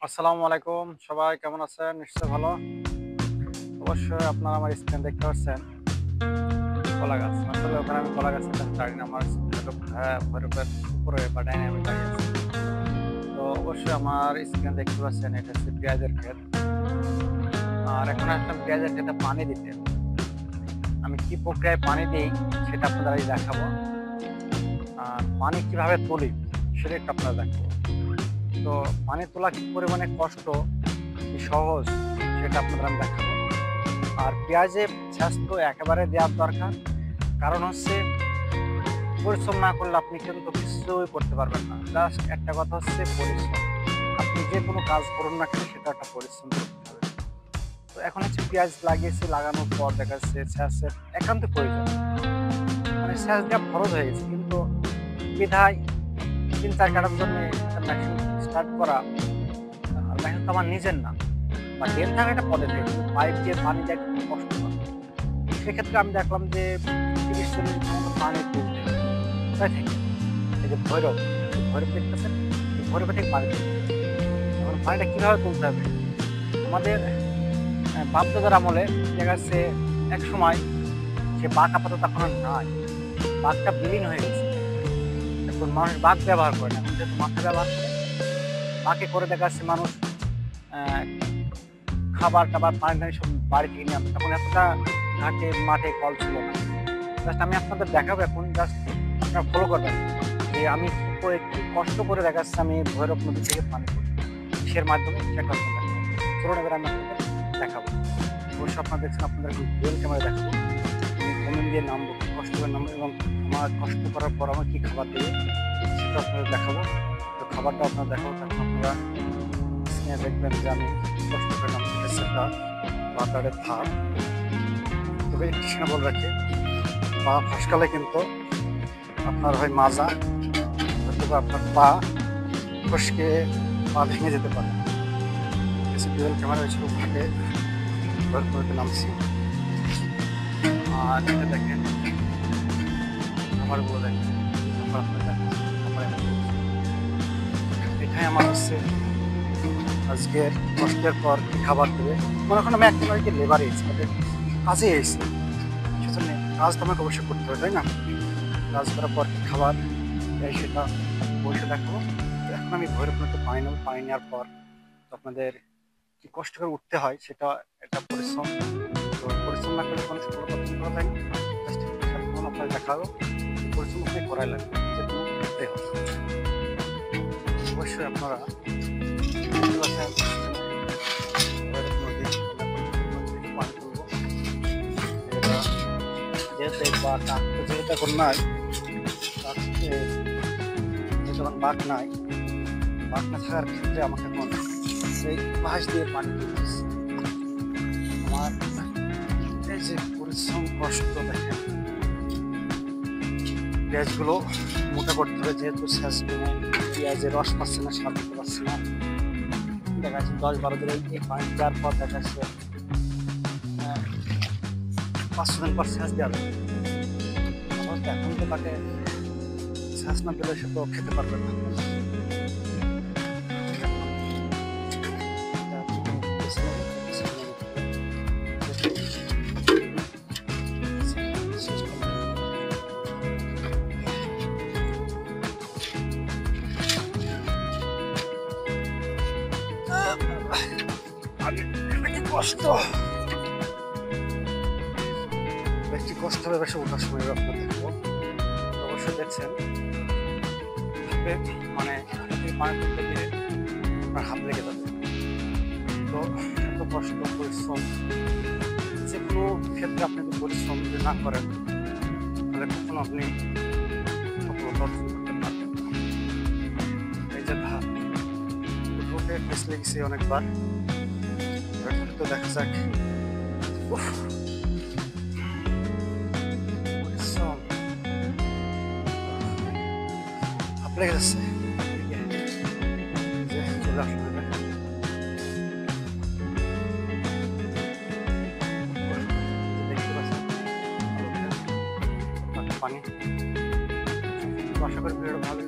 আসসালামু আলাইকুম, সবাই কেমন আছেন? নিশ্চয়ই ভালো। অবশ্যই আপনারা আমার স্ক্রিন দেখতে পাচ্ছেন কলা গাছ। আসলে ওখানে আমি কলা গাছের কাছে দাঁড়িয়ে না, আমার ভৈরবের উপরে বা ডাইনে আমি দাঁড়িয়ে আছি। তো অবশ্যই আমার স্ক্রিন দেখতে পাচ্ছেন এটা হচ্ছে পেঁয়াজের ক্ষেত। আর এখন আসলাম পেঁয়াজের ক্ষেতে পানি দিতে। আমি কি প্রক্রিয়ায় পানি দিই সেটা আপনাদের আজ দেখাবো। আর পানি কিভাবে তুলি সেটা একটু আপনাদের দেখাবো। তো পানি তোলা কি পরিমাণে কষ্ট, কি সহজ সেটা আপনাদের আমি দেখাবো। আর পেঁয়াজে সেচ তো একেবারে দেওয়ার দরকার। কারণ হচ্ছে পরিশ্রম না করলে আপনি কিন্তু কিছুই করতে পারবেন না। জাস্ট একটা কথা হচ্ছে পরিশ্রম। আপনি যে কোনো কাজ করুন না কেন সেটা একটা পরিশ্রম করতে হবে। তো এখন হচ্ছে পেঁয়াজ লাগিয়েছি, লাগানোর পর দেখা যাচ্ছে সেচের একান্ত প্রয়োজন। মানে সেচ দেওয়া ফরজ হয়ে গেছে, কিন্তু বিধায় ৩-৪ কাটার জন্য একটা মেশিন স্টার্ট করা। আর মেশিন তো আমার নিজের না, বা ডেল থাকা একটা পদ্ধতি, কিন্তু পাইপ দিয়ে পানি দেওয়া একটু কষ্টকর। সেক্ষেত্রে আমি দেখলাম যে ৩০-৪০ মতো পানি তুলতে হয়। কোথায় থেকে? এই যে ভৈরব দেখতেছেন? এই ভৈরবে থেকে পানি তুলতে হবে। এখন পানিটা কিভাবে তুলতে হবে? আমাদের বাপ-দাদার আমলে দেখা যাচ্ছে একসময় সে বাঁক আপাতত এখন আর নাই। বাঁকটা বিলীন হয়ে গেছে। এখন মানুষ বাঁক ব্যবহার করে না। এখন যেহেতু মাথা ব্যবহার করে, বাঁকে করে দেখা যাচ্ছে মানুষ অ্যা খাবার-টাবার, পানি-টানি সব বাড়ি থেকে নিয়ে আসতো। তখন এতটা ঘাটে, মাঠে কল ছিল না। জাস্ট আমি আপনাদের দেখাবো এখন, জাস্ট আপনারা ফলো করবেন যে আমি কি কষ্ট করে দেখা যাচ্ছে আমি ভৈরব নদী থেকে পানি তুলি। কিসের মাধ্যমে সেটা আপনাদের দেখাবো। চলুন এবার আমি আপনাদের দেখাবো। অবশ্যই আপনারা দেখছেন, আপনাদেরকে ডুয়াল ক্যামেরায় দেখাবো। আমি কমেন্ট দিয়ে নামবো, কি কষ্ট করে নামবো এবং আমার কষ্ট করার পর আমার কি খাবার দেবে সেটা আপনাদের দেখাবো। তো খাবারটা আপনারা দেখাবো, তখন আপনারা স্ক্রিনে দেখবেন যে আমি কি কষ্ট করে নামছি। এটা হচ্ছে একটা বাজারের ধার। তবে একটু সেটা বলে রাখি, পা ফসকালে কিন্তু আপনার হয় মাজা, হয়তো বা আপনার পা ফসকে পা ভেঙে যেতে পারে। কিছু ডুয়েল ক্যামেরা হয়েছিল, ওখানে করে নামছি। আর এটা দেখেন, খাবারগুলো দেখেন, খাবার আপনার দেখেন, খাবার এনে দিয়েছি। এটাই আমার হচ্ছে আজকের কষ্টের পর কি খাবার দেবে। মনে করেন আমি একজন আর কি লেবারে এসেছি, মানে কাজে এসেছি, সেজন্য কাজ তো আমাকে অবশ্যই করতে হবে, তাই না? কাজ করার পর কি খাবার দেয় সেটা বসে দেখাবো। তো এখন আমি ভৈরব নদীতে পানি নেবো, পানি নেওয়ার পর তো আপনাদের কি কষ্ট করে উঠতে হয় সেটা একটা পরিশ্রম। তো পরিশ্রম না করলে কোনো সফলতা অর্জন করা যায় না। জাস্ট সারাক্ষণ আপনার দেখাবো, পরিশ্রম আপনাকে করাই লাগবে, যে কোনো করতে হবে। অবশ্যই আপনারা দেখতে পাচ্ছেন ভৈরব নদী, নদী থেকে পানি তুলবো। এটা যেহেতু বা কাক তো যেহেতু এখন নাই, কাক যেহেতু এখন বাঘ নাই, বাঘ না থাকার ক্ষেত্রে আমাকে এখন এই বাঁশ দিয়ে পানি তুলতে হচ্ছে। আমার এই যে পরিশ্রম, কষ্ট দেখেন। পেঁয়াজগুলো মোটা করতে হবে, যেহেতু শেষ মানে পেঁয়াজের রস পাচ্ছে না, স্বাদ দিতে পারছে না। দেখা যাচ্ছে 10-12 দিন এই পানি দেওয়ার পর দেখা যাচ্ছে 5-6 দিন পর সেচ দেওয়া যাবে। অবস্থা এখন তো তাকে সেচ না দিলে সে তো খেতে পারবে না। কষ্ট, বেশি কষ্ট হবে, বেশি ওঠার সময় আপনার দেখবো। অবশ্যই দেখছেন মানে পানি তুলতে গিয়ে আপনার হাত লেগে যাবে। তো এত কষ্ট, পরিশ্রম, যে কোনো ক্ষেত্রে আপনি যদি পরিশ্রম যদি না করেন তাহলে কখনো আপনি সফলতা অর্জন করতে পারবেন না। এই যে ধাপ, ঠোঁটে ঠেস লেগেছে অনেকবার। তো দেখা যাক। উফ, পরিশ্রম হাত লেগে যাচ্ছে। যে চলে আসলে দেখেন দেখতে পাচ্ছেন পানি। আশা করি ভিডিওটা ভালো